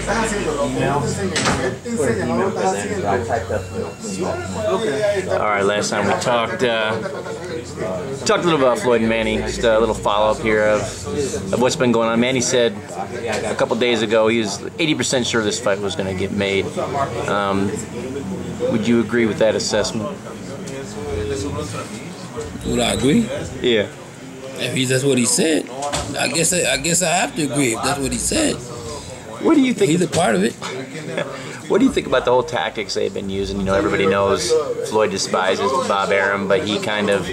All right, last time we talked a little about Floyd and Manny. Just a little follow-up here of what's been going on. Manny said a couple days ago he was 80% sure this fight was going to get made. Would you agree with that assessment? Would I agree? Yeah. If that's what he said, I guess I have to agree. If that's what he said. What do you think? He's a part of it. What do you think about the whole tactics they've been using? You know, everybody knows Floyd despises Bob Arum, but he kind of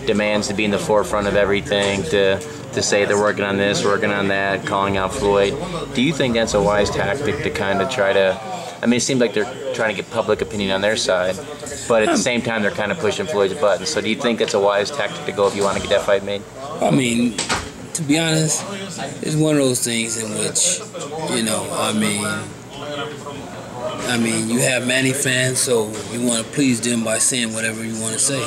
demands to be in the forefront of everything, to say they're working on this, working on that, calling out Floyd. Do you think that's a wise tactic to kind of try to, I mean, it seems like they're trying to get public opinion on their side, but at the same time they're kind of pushing Floyd's buttons. So do you think that's a wise tactic to go if you want to get that fight made? I mean, to be honest, it's one of those things in which, you know, I mean, you have Manny fans, so you want to please them by saying whatever you want to say.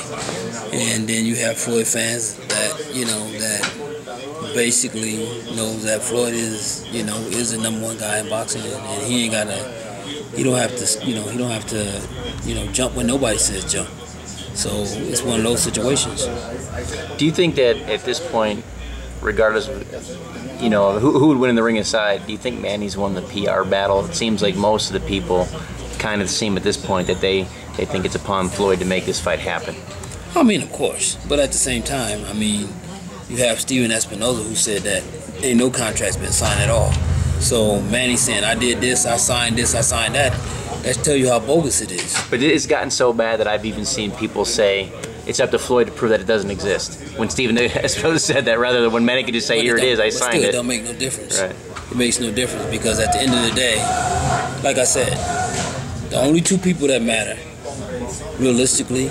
And then you have Floyd fans that, you know, that basically knows that Floyd is, you know, is the #1 guy in boxing, and he ain't gotta, he don't have to, you know, jump when nobody says jump. So it's one of those situations. Do you think that at this point, regardless of, you know, who would win in the ring aside, do you think Manny's won the PR battle? It seems like most of the people kind of seem at this point that they think it's upon Floyd to make this fight happen. I mean, of course, but at the same time, I mean, you have Steven Espinoza who said that ain't no contract's been signed at all. So Manny saying, I did this, I signed this, I signed that. Let's tell you how bogus it is. But it's gotten so bad that I've even seen people say it's up to Floyd to prove that it doesn't exist. When Steven Espinoza said that, rather than when Manny could just say, here it is, I signed it. It don't make no difference. Right. It makes no difference because at the end of the day, like I said, the only two people that matter, realistically,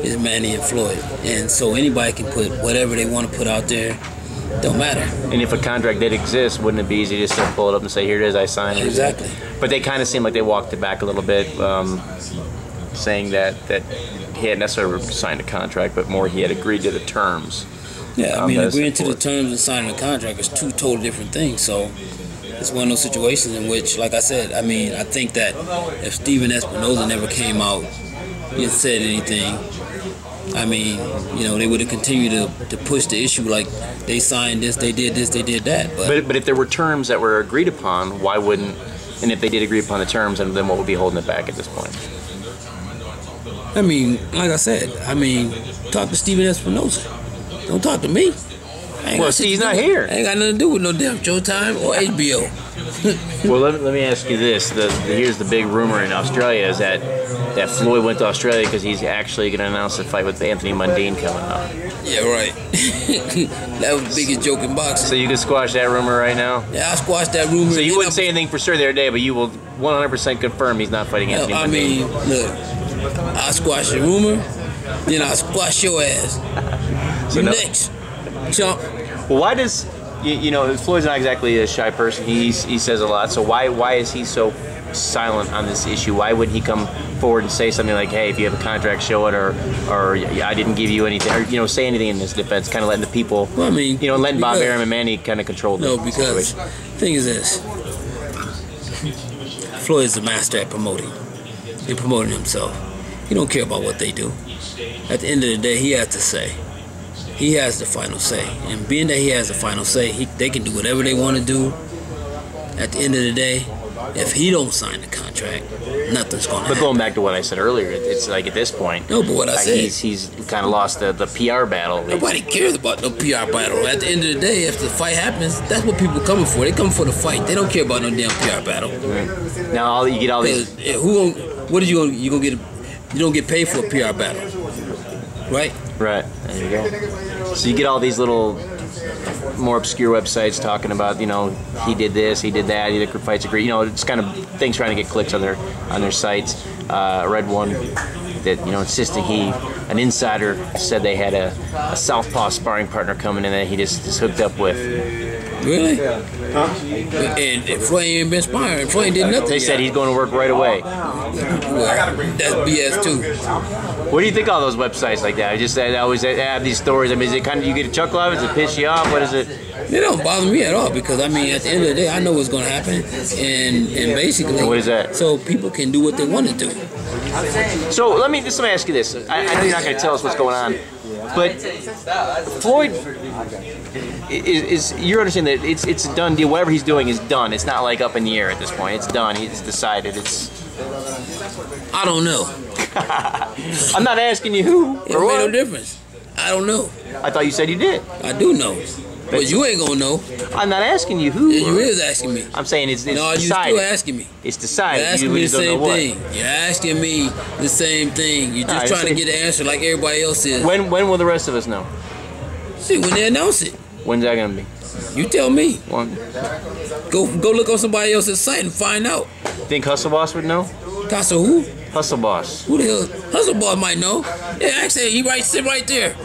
is Manny and Floyd. And so anybody can put whatever they want to put out there. Don't matter. And if a contract did exist, wouldn't it be easy just to pull it up and say, here it is, I signed it? Exactly. But they kind of seem like they walked it back a little bit, saying that he hadn't necessarily signed a contract, but more he had agreed to the terms. Yeah, I mean, agreeing to the terms and signing a contract is two totally different things. So it's one of those situations in which, like I said, I mean, I think that if Steven Espinoza never came out and said anything, I mean, you know, they would have continued to push the issue like they signed this, they did that. But if there were terms that were agreed upon, why wouldn't, and if they did agree upon the terms, then what would be holding it back at this point? I mean, like I said, I mean, talk to Steven Espinoza. Don't talk to me. Well, see, he's not here. I ain't got nothing to do with no damn Showtime or HBO. Well, let me ask you this. Here's the big rumor in Australia is that Floyd went to Australia because he's actually going to announce a fight with Anthony Mundine coming up. Yeah, right. That was the biggest joke in boxing. So you can squash that rumor right now? Yeah, I squashed that rumor. So you wouldn't say anything for sure the other day, but you will 100% confirm he's not fighting Anthony Mundine. I mean, look, I squash the rumor, then I squash your ass. So next, chump. Well, why does, you know, Floyd's not exactly a shy person. He says a lot. So why is he so silent on this issue? Why wouldn't he come forward and say something like, hey, if you have a contract, show it, or I didn't give you anything, or, you know, say anything in this defense, kind of letting the people, well, I mean, you know, letting Bob Arum and Manny kind of control the situation. The thing is this, Floyd is the master at promoting. He's promoting himself. He don't care about what they do. At the end of the day, he has to say. He has the final say. And being that he has the final say, they can do whatever they want to do. At the end of the day, if he don't sign the contract, nothing's going to happen. But going back to what I said earlier, it's like at this point, no, but what I said, he's kind of lost the PR battle. Nobody cares about no PR battle. At the end of the day, if the fight happens, that's what people are coming for. They come for the fight. They don't care about no damn PR battle. Right. Now you get all these. What are you gonna get? You don't get paid for a PR battle, right? Right. There you go. So you get all these little more obscure websites talking about, you know, he did this, he did that, he did fights agree. You know, it's kind of things trying to get clicks on their sites. I read one that, you know, insisted an insider said they had a southpaw sparring partner coming in that he just hooked up with. Really? Huh? And Floyd ain't been sparring. Floyd did nothing. They said he's going to work right away. Well, that's BS too. What do you think of all those websites like that? I just always have these stories. I mean, is it kind of, you get a chuckle out of it? Does it piss you off? What is it? It don't bother me at all because, I mean, at the end of the day, I know what's going to happen. And basically... What is that? So people can do what they want to do. So let me ask you this. I know you're not going to tell us what's going on, but Floyd is you're understanding that it's a done deal. Whatever he's doing is done. It's not like up in the air at this point. It's done. He's decided. I don't know. I'm not asking you who It or made what. no difference. I don't know. I thought you said you did. I do know. But you ain't gonna know. I'm not asking you who. Yeah, you is asking me. I'm saying it's No, you decided. still asking me. It's decided. You're asking You me the just don't know same what. thing. You're asking me the same thing. You're just trying to get the answer like everybody else is. When will the rest of us know? See, when they announce it. When's that gonna be? You tell me. One. Go look on somebody else's site and find out. Think Hustle Boss would know? Casa who? Hustle Boss. Who the hell? Hustle Boss might know. Yeah, actually, he sit right there.